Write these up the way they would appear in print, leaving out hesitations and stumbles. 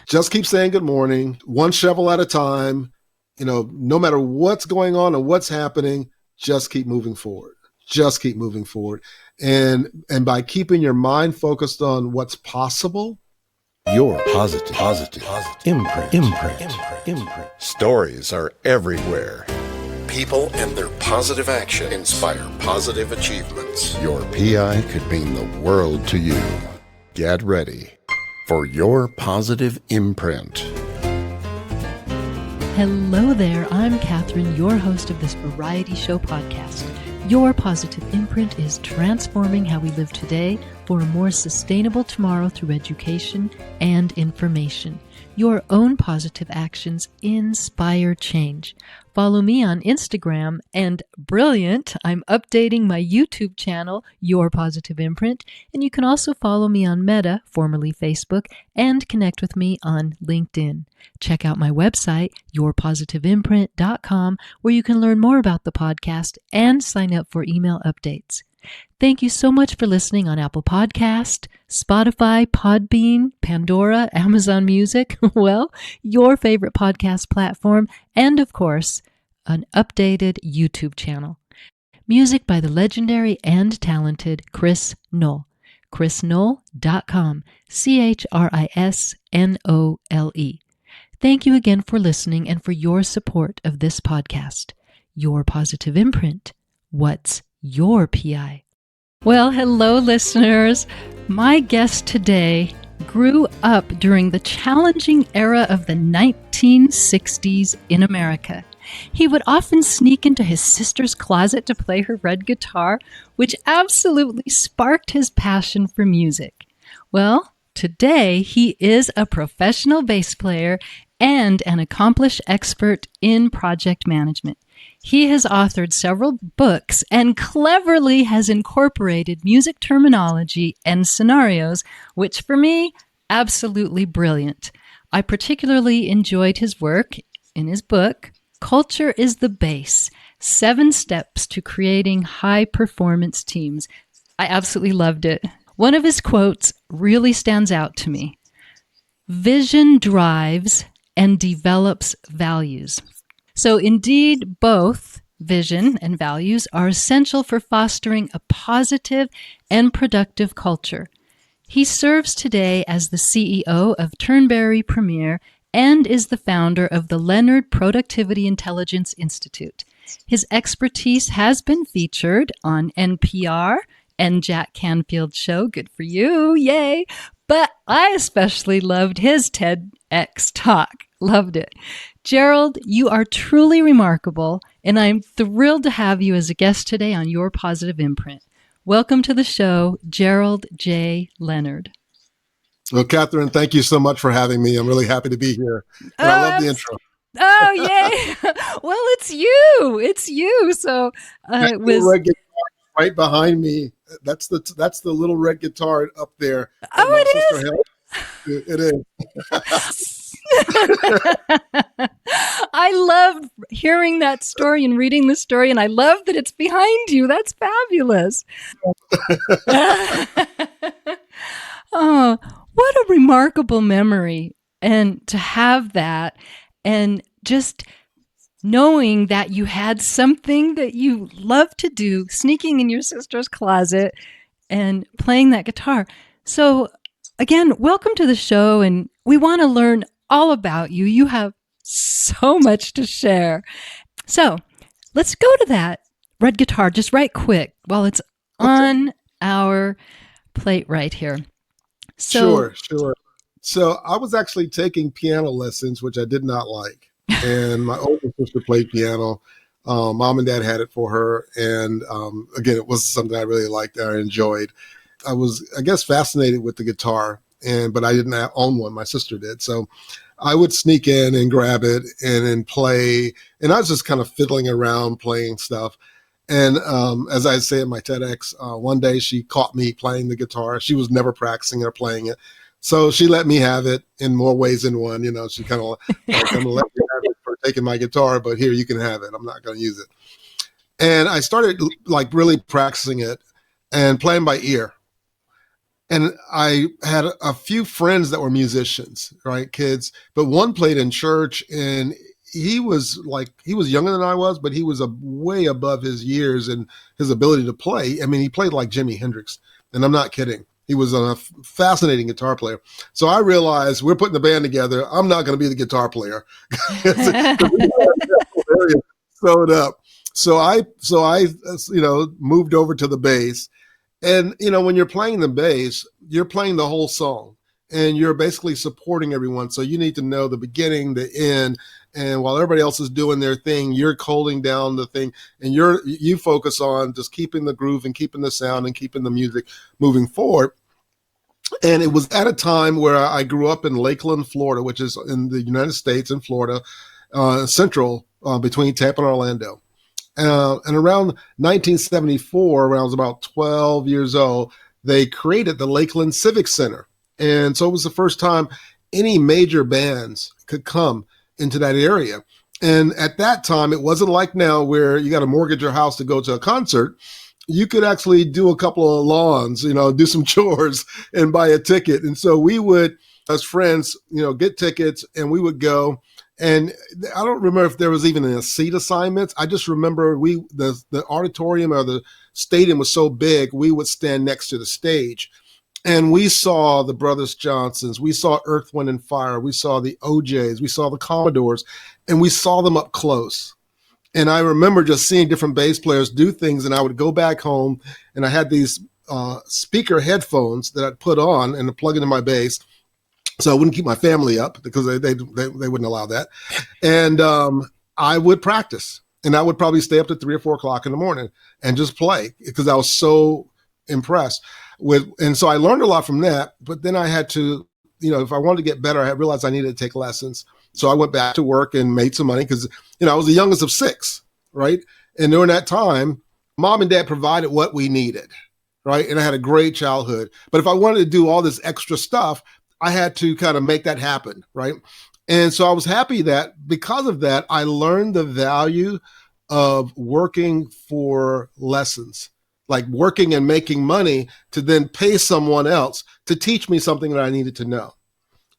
Just keep saying good morning, one shovel at a time. No matter what's going on and what's happening, just keep moving forward. Just keep moving forward. And by keeping your mind focused on what's possible, your positive imprint. Stories are everywhere. People and their positive action inspire positive achievements. Your PI could mean the world to you. Get ready for your positive imprint. Hello there, I'm Catherine, your host of this variety show podcast. Your positive imprint is transforming how we live today for a more sustainable tomorrow through education and information. Your own positive actions inspire change. Follow me on Instagram, and brilliant, I'm updating my YouTube channel, Your Positive Imprint, and you can also follow me on Meta, formerly Facebook, and connect with me on LinkedIn. Check out my website, yourpositiveimprint.com, where you can learn more about the podcast and sign up for email updates. Thank you so much for listening on Apple Podcast, Spotify, Podbean, Pandora, Amazon Music, well, your favorite podcast platform, and of course, an updated YouTube channel. Music by the legendary and talented Chris Knoll. chrisknoll.com, CHRISNOLE. Thank you again for listening and for your support of this podcast. Your Positive Imprint. What's your PI? Well, hello, listeners. My guest today grew up during the challenging era of the 1960s in America. He would often sneak into his sister's closet to play her red guitar, which absolutely sparked his passion for music. Well, today he is a professional bass player and an accomplished expert in project management. He has authored several books and cleverly has incorporated music terminology and scenarios, which for me, absolutely brilliant. I particularly enjoyed his work in his book, Culture is the Bass: 7 Steps to Creating High-Performance Teams. I absolutely loved it. One of his quotes really stands out to me. Vision drives and develops values. So indeed, both vision and values are essential for fostering a positive and productive culture. He serves today as the CEO of Turnberry Premier and is the founder of the Leonard Productivity Intelligence Institute. His expertise has been featured on NPR and Jack Canfield's show. Good for you, yay! But I especially loved his TEDx talk. Loved it. Gerald, you are truly remarkable, and I'm thrilled to have you as a guest today on Your Positive Imprint. Welcome to the show, Gerald J. Leonard. Well, Catherine, thank you so much for having me. I'm really happy to be here. And I love the intro. Oh, yay. Well, it's you. It's you. So it was red guitar right behind me. That's the little red guitar up there. Oh, it is. It is. I loved hearing that story and reading the story, and I love that it's behind you. That's fabulous. Oh, what a remarkable memory. And to have that, and just knowing that you had something that you love to do, sneaking in your sister's closet and playing that guitar. So again, welcome to the show, and we want to learn all about you. You have so much to share. So let's go to that red guitar just right quick while it's on our plate right here. Sure. So I was actually taking piano lessons, which I did not like. And my older sister played piano. Mom and dad had it for her. And again, it was something I really liked and I enjoyed. I was, I guess, fascinated with the guitar, but I didn't own one. My sister did. So I would sneak in and grab it and then play. And I was just kind of fiddling around playing stuff. And as I say in my TEDx, one day she caught me playing the guitar. She was never practicing or playing it. So she let me have it in more ways than one. You know, she kind of like, I'm going to let you have it for taking my guitar, but here, you can have it. I'm not going to use it. And I started like really practicing it and playing by ear. And I had a few friends that were musicians, right? Kids, but one played in church, and he was younger than I was, but he was way above his years and his ability to play. I mean, he played like Jimi Hendrix, and I'm not kidding. He was a fascinating guitar player. So I realized we're putting the band together. I'm not going to be the guitar player. Sewed up. So I moved over to the bass. And, when you're playing the bass, you're playing the whole song and you're basically supporting everyone. So you need to know the beginning, the end. And while everybody else is doing their thing, you're holding down the thing, and you focus on just keeping the groove and keeping the sound and keeping the music moving forward. And it was at a time where I grew up in Lakeland, Florida, which is in the United States in Florida, central between Tampa and Orlando. And around 1974, when I was about 12 years old, they created the Lakeland Civic Center. And so it was the first time any major bands could come into that area. And at that time, it wasn't like now where you got to mortgage your house to go to a concert. You could actually do a couple of lawns, do some chores and buy a ticket. And so we would, as friends, get tickets, and we would go. And I don't remember if there was even a seat assignments. I just remember the auditorium or the stadium was so big, we would stand next to the stage. And we saw the Brothers Johnsons, we saw Earth, Wind and Fire, we saw the OJs, we saw the Commodores, and we saw them up close. And I remember just seeing different bass players do things, and I would go back home, and I had these speaker headphones that I'd put on and plug into my bass, so I wouldn't keep my family up because they wouldn't allow that. And I would practice, and I would probably stay up to 3 or 4 o'clock in the morning and just play because I was so impressed with. And so I learned a lot from that. But then I had to, if I wanted to get better, I realized I needed to take lessons. So I went back to work and made some money because, I was the youngest of 6, right? And during that time, mom and dad provided what we needed, right? And I had a great childhood. But if I wanted to do all this extra stuff, I had to kind of make that happen, right? And so I was happy that because of that, I learned the value of working for lessons, like working and making money to then pay someone else to teach me something that I needed to know.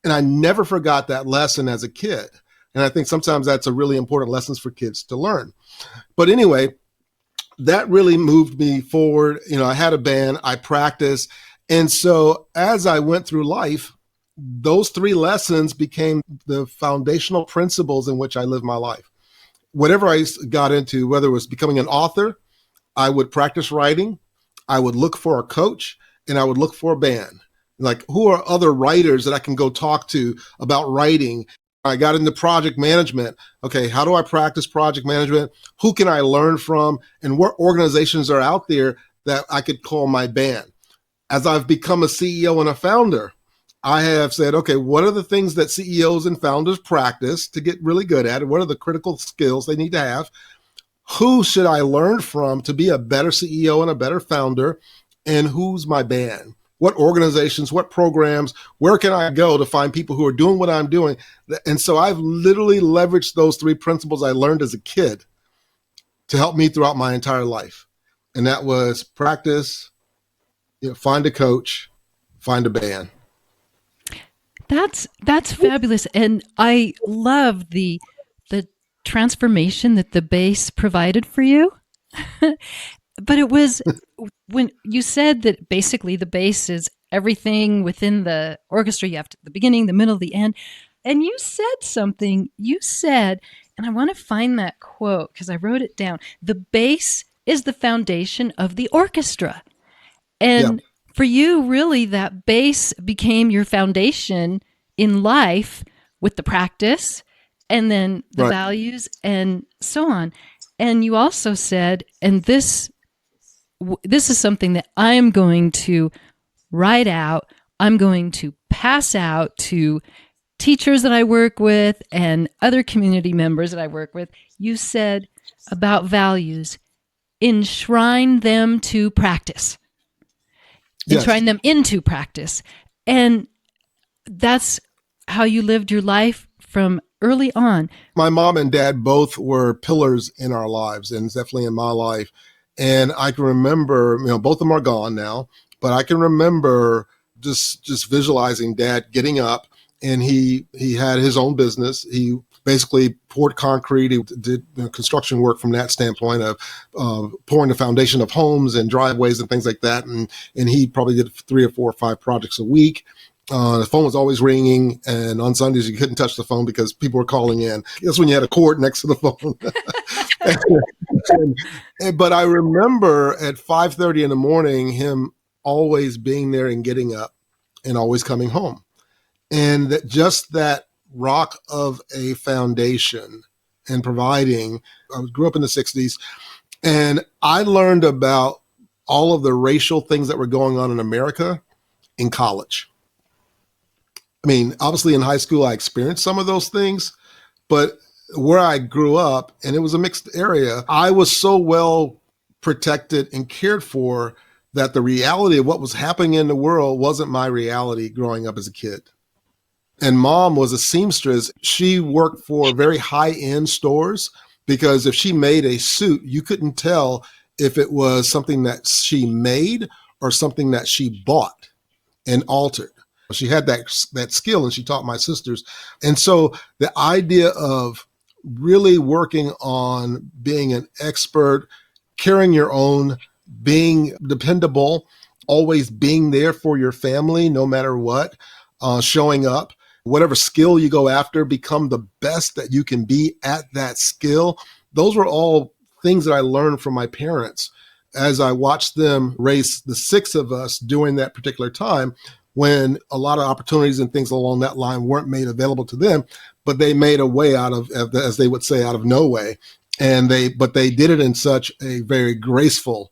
And I never forgot that lesson as a kid. And I think sometimes that's a really important lesson for kids to learn. But anyway, that really moved me forward. I had a band, I practiced. And so as I went through life, those 3 lessons became the foundational principles in which I live my life. Whatever I got into, whether it was becoming an author, I would practice writing, I would look for a coach, and I would look for a band. Like, who are other writers that I can go talk to about writing? I got into project management. Okay, how do I practice project management? Who can I learn from? And what organizations are out there that I could call my band? As I've become a CEO and a founder, I have said, okay, what are the things that CEOs and founders practice to get really good at it? What are the critical skills they need to have? Who should I learn from to be a better CEO and a better founder? And who's my band? What organizations, what programs, where can I go to find people who are doing what I'm doing? And so I've literally leveraged those 3 principles I learned as a kid to help me throughout my entire life. And that was practice, find a coach, find a band. That's fabulous. And I love the transformation that the bass provided for you. But it was when you said that basically the bass is everything within the orchestra. You have the beginning, the middle, the end. And you said something, and I want to find that quote because I wrote it down. The bass is the foundation of the orchestra. And for you, really, that bass became your foundation in life with the practice and then the values and so on. And you also said, and this is something that I'm going to write out, I'm going to pass out to teachers that I work with and other community members that I work with. You said about values, enshrine them to practice. Enshrine them into practice. And that's how you lived your life from early on. My mom and dad both were pillars in our lives, and definitely in my life. And I can remember, both of them are gone now, but I can remember just visualizing Dad getting up, and he had his own business. He basically poured concrete. He did construction work from that standpoint of pouring the foundation of homes and driveways and things like that. And he probably did 3 or 4 or 5 projects a week. The phone was always ringing, and on Sundays you couldn't touch the phone because people were calling in. That's when you had a cord next to the phone. But I remember at 5:30 in the morning, him always being there and getting up and always coming home. And that rock of a foundation and providing. I grew up in the 60s, and I learned about all of the racial things that were going on in America in college. I mean, obviously in high school, I experienced some of those things, but where I grew up, and it was a mixed area, I was so well protected and cared for that the reality of what was happening in the world wasn't my reality growing up as a kid. And Mom was a seamstress. She worked for very high-end stores, because if she made a suit, you couldn't tell if it was something that she made or something that she bought and altered. She had that skill, and she taught my sisters. And so the idea of really working on being an expert, carrying your own, being dependable, always being there for your family, no matter what, showing up, whatever skill you go after, become the best that you can be at that skill. Those were all things that I learned from my parents as I watched them raise the 6 of us during that particular time, when a lot of opportunities and things along that line weren't made available to them, but they made a way out of, as they would say, out of no way. But they did it in such a very graceful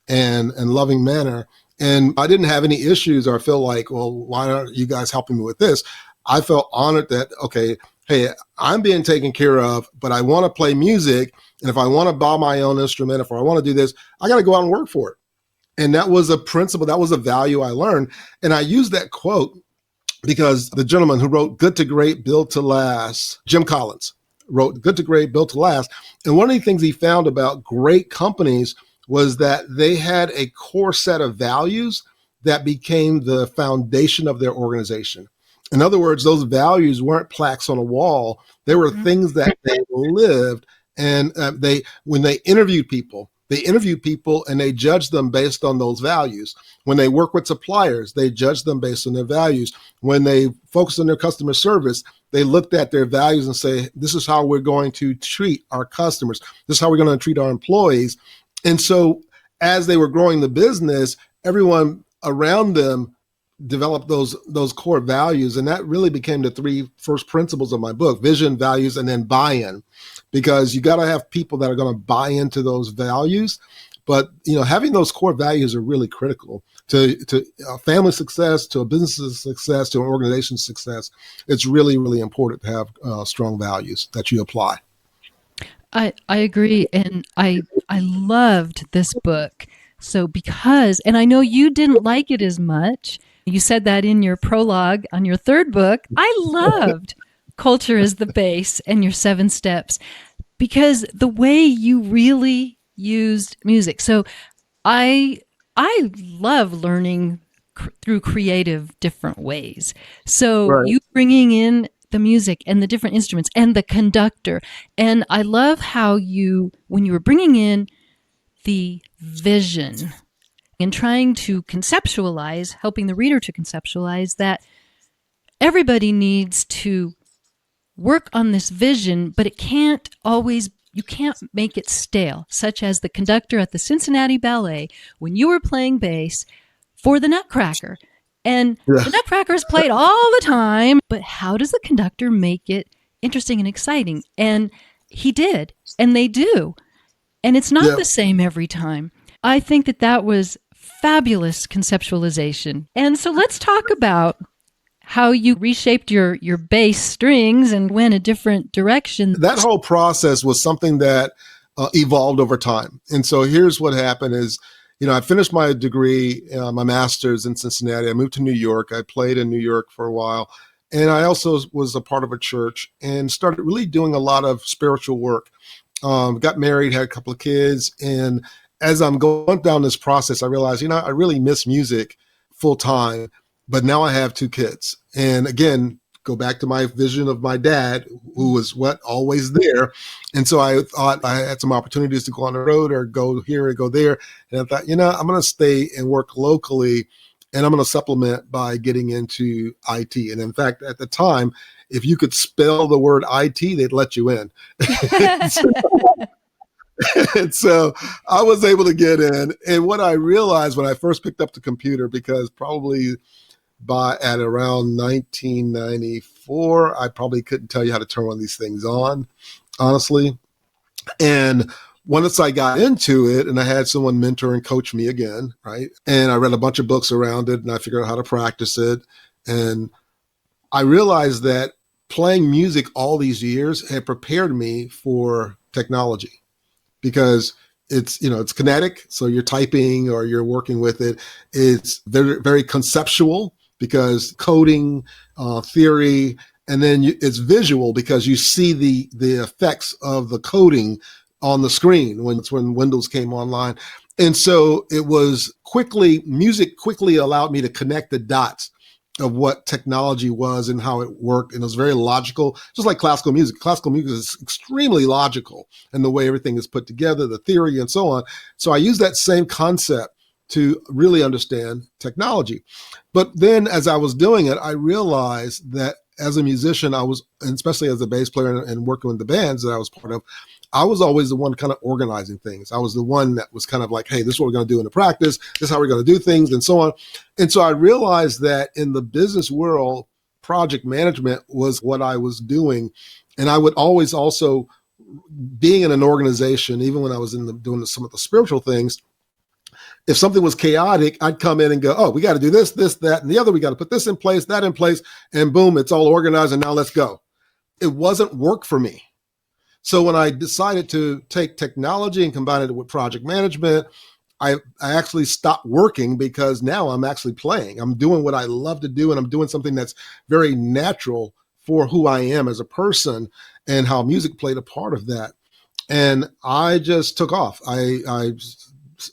and loving manner. And I didn't have any issues or feel like, well, why aren't you guys helping me with this? I felt honored that, okay, hey, I'm being taken care of, but I want to play music. And if I want to buy my own instrument, if I want to do this, I got to go out and work for it. And that was a principle, that was a value I learned. And I use that quote because the gentleman who wrote Good to Great, Built to Last, Jim Collins, wrote Good to Great, Built to Last. And one of the things he found about great companies was that they had a core set of values that became the foundation of their organization. In other words, those values weren't plaques on a wall. They were things that they lived. And when they interviewed people and they judged them based on those values. When they work with suppliers, they judged them based on their values. When they focused on their customer service, they looked at their values and say, this is how we're going to treat our customers. This is how we're going to treat our employees. And so as they were growing the business, everyone around them developed those core values. And that really became the 3 first principles of my book: vision, values, and then buy-in. Because you got to have people that are going to buy into those values. But, having those core values are really critical to family success, to a business's success, to an organization's success. It's really, really important to have strong values that you apply. I agree. And I loved this book. So and I know you didn't like it as much. You said that in your prologue on your 3rd book. I loved Culture is the Base and your 7 steps, because the way you really used music. So I love learning through creative different ways. So right. You bringing in the music and the different instruments and the conductor. And I love how when you were bringing in the vision and trying to conceptualize, helping the reader to conceptualize that everybody needs to work on this vision, but you can't make it stale, such as the conductor at the Cincinnati Ballet when you were playing bass for the Nutcracker. And the Nutcracker is played all the time, but how does the conductor make it interesting and exciting? And he did, and they do. And it's not the same every time. I think that was fabulous conceptualization. And so let's talk about how you reshaped your bass strings and went a different direction. That whole process was something that evolved over time. And so here's what happened is, I finished my degree, my master's in Cincinnati. I moved to New York. I played in New York for a while. And I also was a part of a church and started really doing a lot of spiritual work. Got married, had a couple of kids. And as I'm going down this process, I realized, I really miss music full time. but now I have 2 kids. And again, go back to my vision of my dad, who was always there. And so I thought I had some opportunities to go on the road or go here and go there. And I thought, I'm going to stay and work locally, and I'm going to supplement by getting into IT. And in fact, at the time, if you could spell the word IT, they'd let you in. And so I was able to get in. And what I realized when I first picked up the computer, because probably at around 1994, I probably couldn't tell you how to turn one of these things on, honestly. And once I got into it, and I had someone mentor and coach me again, right? And I read a bunch of books around it, and I figured out how to practice it. And I realized that playing music all these years had prepared me for technology, because it's kinetic. So you're typing or you're working with it. It's very, very conceptual, because coding, theory, and then it's visual, because you see the effects of the coding on the screen when Windows came online. And so music quickly allowed me to connect the dots of what technology was and how it worked. And it was very logical, just like classical music. Classical music is extremely logical in the way everything is put together, the theory and so on. So I use that same concept to really understand technology. But then as I was doing it, I realized that as a musician, and especially as a bass player and working with the bands that I was part of, I was always the one kind of organizing things. I was the one that was kind of like, hey, this is what we're going to do in the practice. This is how we're going to do things, and so on. And so I realized that in the business world, project management was what I was doing. And I would always also, being in an organization, even when I was doing some of the spiritual things, if something was chaotic, I'd come in and go, oh, we got to do this, that, and the other. We got to put this in place, that in place, and boom, it's all organized, and now let's go. It wasn't work for me. So when I decided to take technology and combine it with project management, I actually stopped working, because now I'm actually playing. I'm doing what I love to do, and I'm doing something that's very natural for who I am as a person and how music played a part of that. And I just took off. I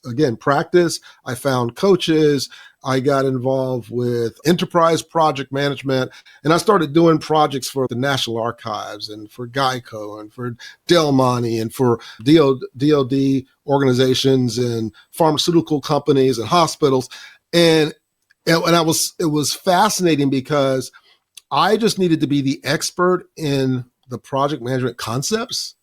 again, practice. I found coaches. I got involved with enterprise project management, and I started doing projects for the National Archives and for Geico and for Del Monte and for DoD organizations and pharmaceutical companies and hospitals. And it was fascinating, because I just needed to be the expert in the project management concepts.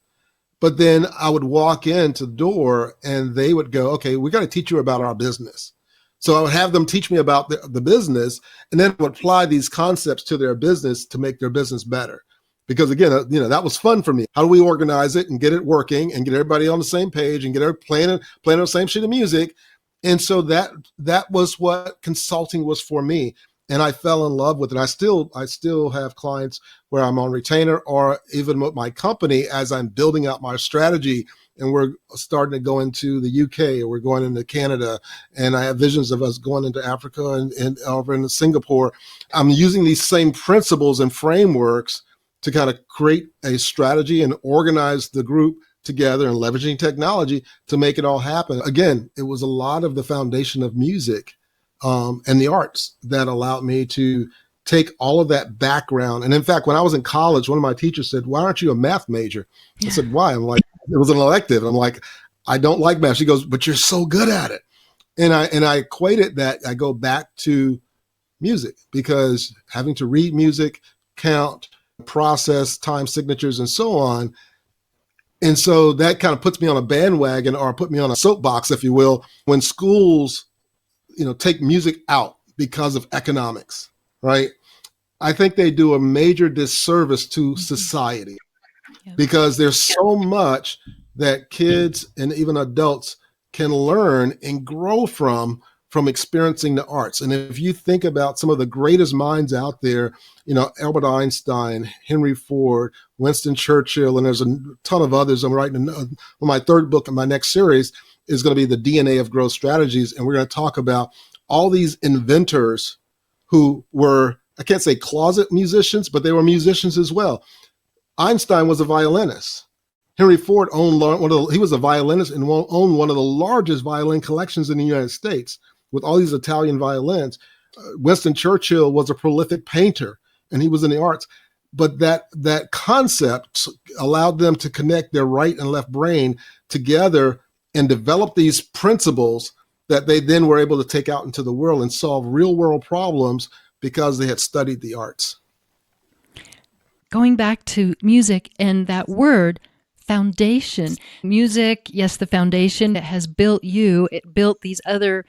But then I would walk into the door and they would go, okay, we got to teach you about our business. So I would have them teach me about the business, and then would apply these concepts to their business to make their business better. Because again, that was fun for me. How do we organize it and get it working and get everybody on the same page and get everybody playing on the same sheet of music? And so that was what consulting was for me. And I fell in love with it. I still have clients where I'm on retainer, or even with my company as I'm building out my strategy, and we're starting to go into the UK, or we're going into Canada, and I have visions of us going into Africa and over in Singapore. I'm using these same principles and frameworks to kind of create a strategy and organize the group together, and leveraging technology to make it all happen. Again, it was a lot of the foundation of music and the arts that allowed me to take all of that background. And in fact, when I was in college, one of my teachers said, why aren't you a math major? I said, why? I'm like, it was an elective. I'm like, I don't like math. She goes, but you're so good at it. And I equated that. I go back to music, because having to read music, count, process, time signatures, and so on. And so that kind of puts me on a bandwagon, or put me on a soapbox, if you will, when schools take music out because of economics, right? I think they do a major disservice to society, because there's so much that kids and even adults can learn and grow from experiencing the arts. And if you think about some of the greatest minds out there, Albert Einstein, Henry Ford, Winston Churchill, and there's a ton of others. I'm writing my third book in my next series is going to be the DNA of growth strategies. And we're going to talk about all these inventors who were, I can't say closet musicians, but they were musicians as well. Einstein was a violinist. Henry Ford he was a violinist and owned one of the largest violin collections in the United States, with all these Italian violins. Winston Churchill was a prolific painter, and he was in the arts. But that concept allowed them to connect their right and left brain together and develop these principles that they then were able to take out into the world and solve real world problems because they had studied the arts. Going back to music and that word, foundation. Music, yes, the foundation that has built you, it built these other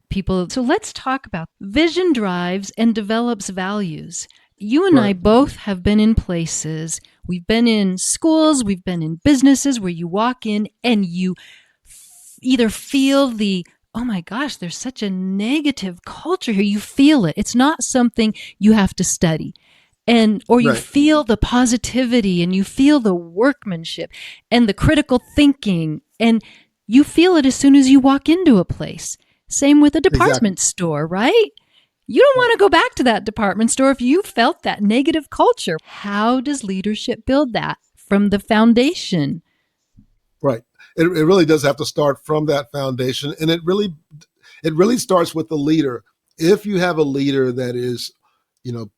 people. So let's talk about vision drives and develops values. You and I both have been in places, we've been in schools, we've been in businesses where you walk in and you either feel the, oh my gosh, there's such a negative culture here. You feel it. It's not something you have to study. Or you feel the positivity and you feel the workmanship and the critical thinking, and you feel it as soon as you walk into a place. Same with a department store, right? You don't want to go back to that department store if you felt that negative culture. How does leadership build that from the foundation? Right. It really does have to start from that foundation. And it really starts with the leader. If you have a leader that is,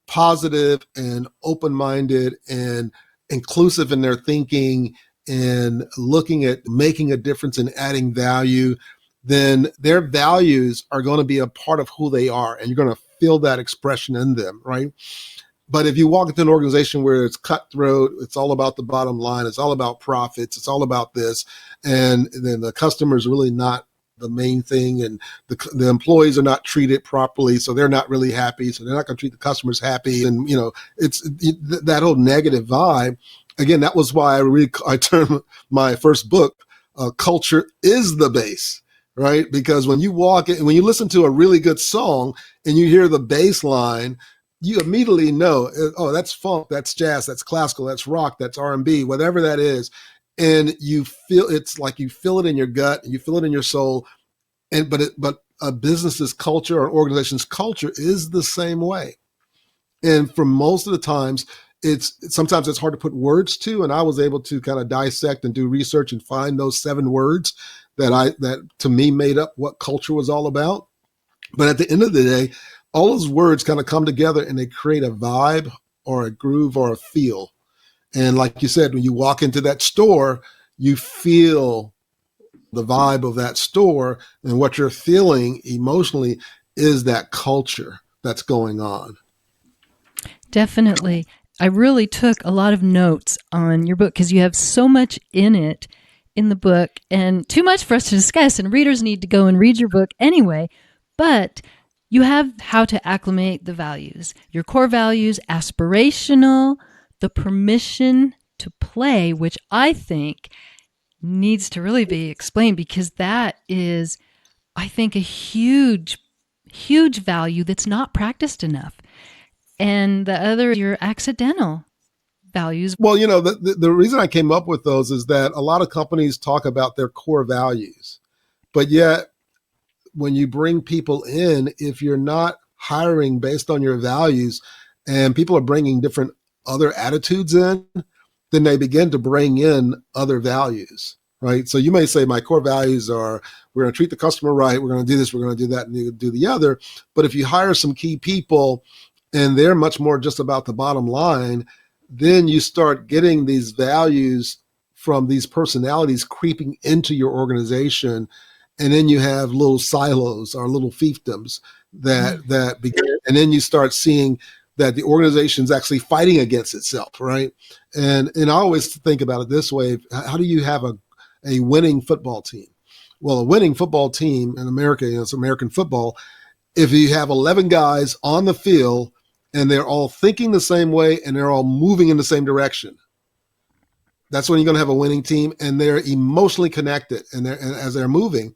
positive and open-minded and inclusive in their thinking and looking at making a difference and adding value, then their values are going to be a part of who they are, and you're going to feel that expression in them, right? But if you walk into an organization where it's cutthroat, it's all about the bottom line, it's all about profits, it's all about this, and then the customer is really not the main thing, and the employees are not treated properly, so they're not really happy, so they're not going to treat the customers happy, and it's that whole negative vibe. Again, that was why I termed my first book, "Culture is the Bass." Right? Because when you walk in, when you listen to a really good song and you hear the bass line, you immediately know, oh, that's funk, that's jazz, that's classical, that's rock, that's R&B, whatever that is. And you feel, it's like you feel it in your gut and you feel it in your soul. But a business's culture or an organization's culture is the same way. And for most of the times, sometimes it's hard to put words to, and I was able to kind of dissect and do research and find those 7 words that to me made up what culture was all about. But at the end of the day, all those words kind of come together and they create a vibe or a groove or a feel. And like you said, when you walk into that store, you feel the vibe of that store, and what you're feeling emotionally is that culture that's going on. Definitely. I really took a lot of notes on your book because you have so much in it in the book, and too much for us to discuss, and readers need to go and read your book anyway. But you have how to acclimate the values, your core values, aspirational, the permission to play, which I think needs to really be explained, because that is, I think, a huge, huge value that's not practiced enough. And the other, your accidental values. Well, the reason I came up with those is that a lot of companies talk about their core values, but yet when you bring people in, if you're not hiring based on your values and people are bringing different other attitudes in, then they begin to bring in other values, right? So you may say my core values are, we're going to treat the customer right, we're going to do this, we're going to do that, and do the other. But if you hire some key people and they're much more just about the bottom line, then you start getting these values from these personalities creeping into your organization. And then you have little silos or little fiefdoms that begin. And then you start seeing that the organization's actually fighting against itself, right? And I always think about it this way. How do you have a winning football team? Well, a winning football team in America, it's American football. If you have 11 guys on the field and they're all thinking the same way and they're all moving in the same direction, that's when you're going to have a winning team, and they're emotionally connected and as they're moving.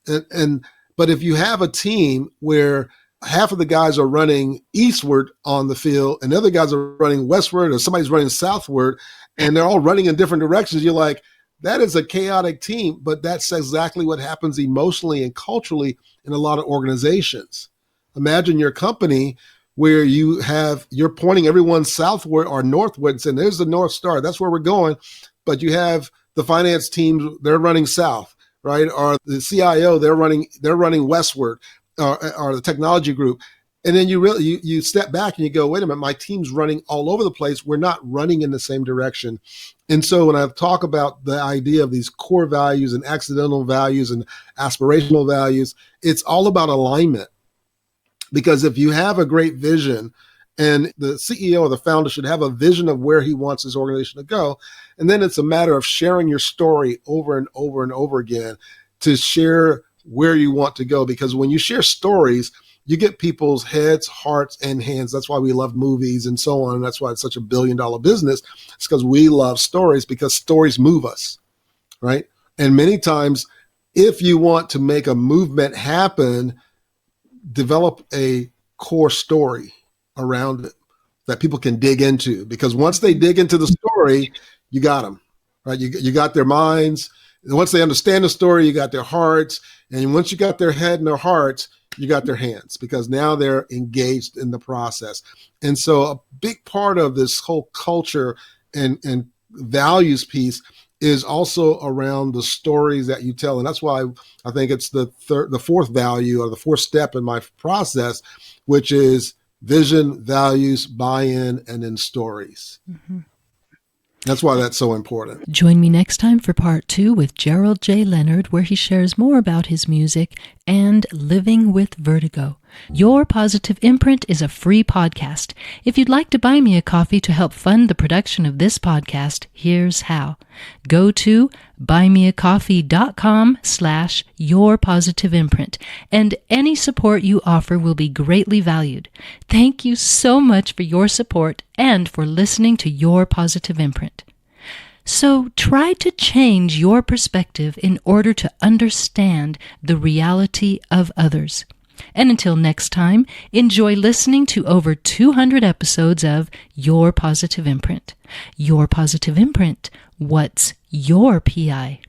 But if you have a team where half of the guys are running eastward on the field and the other guys are running westward, or somebody's running southward, and they're all running in different directions, you're like, that is a chaotic team. But that's exactly what happens emotionally and culturally in a lot of organizations. Imagine your company where you're pointing everyone southward or northward and saying, there's the North Star, that's where we're going. But you have the finance team, they're running south, right? Or the CIO, they're running westward, or the technology group. And then you step back and you go, wait a minute, my team's running all over the place. We're not running in the same direction. And so when I talk about the idea of these core values and accidental values and aspirational values, it's all about alignment. Because if you have a great vision, and the CEO or the founder should have a vision of where he wants his organization to go, and then it's a matter of sharing your story over and over and over again to share where you want to go. Because when you share stories, you get people's heads, hearts, and hands. That's why we love movies and so on. And that's why it's such a billion-dollar business. It's because we love stories, because stories move us, right? And many times, if you want to make a movement happen, develop a core story around it that people can dig into. Because once they dig into the story, you got them, right? You got their minds. And once they understand the story, you got their hearts. And once you got their head and their hearts, you got their hands, because now they're engaged in the process. And so a big part of this whole culture and values piece is also around the stories that you tell. And that's why I think it's the fourth value, or the fourth step in my process, which is vision, values, buy-in, and then stories. Mm-hmm. That's why that's so important. Join me next time for part 2 with Gerald J. Leonard, where he shares more about his music and living with vertigo. Your Positive Imprint is a free podcast. If you'd like to buy me a coffee to help fund the production of this podcast, here's how. Go to buymeacoffee.com/yourpositiveimprint, and any support you offer will be greatly valued. Thank you so much for your support and for listening to Your Positive Imprint. So try to change your perspective in order to understand the reality of others. And until next time, enjoy listening to over 200 episodes of Your Positive Imprint. Your Positive Imprint. What's your PI?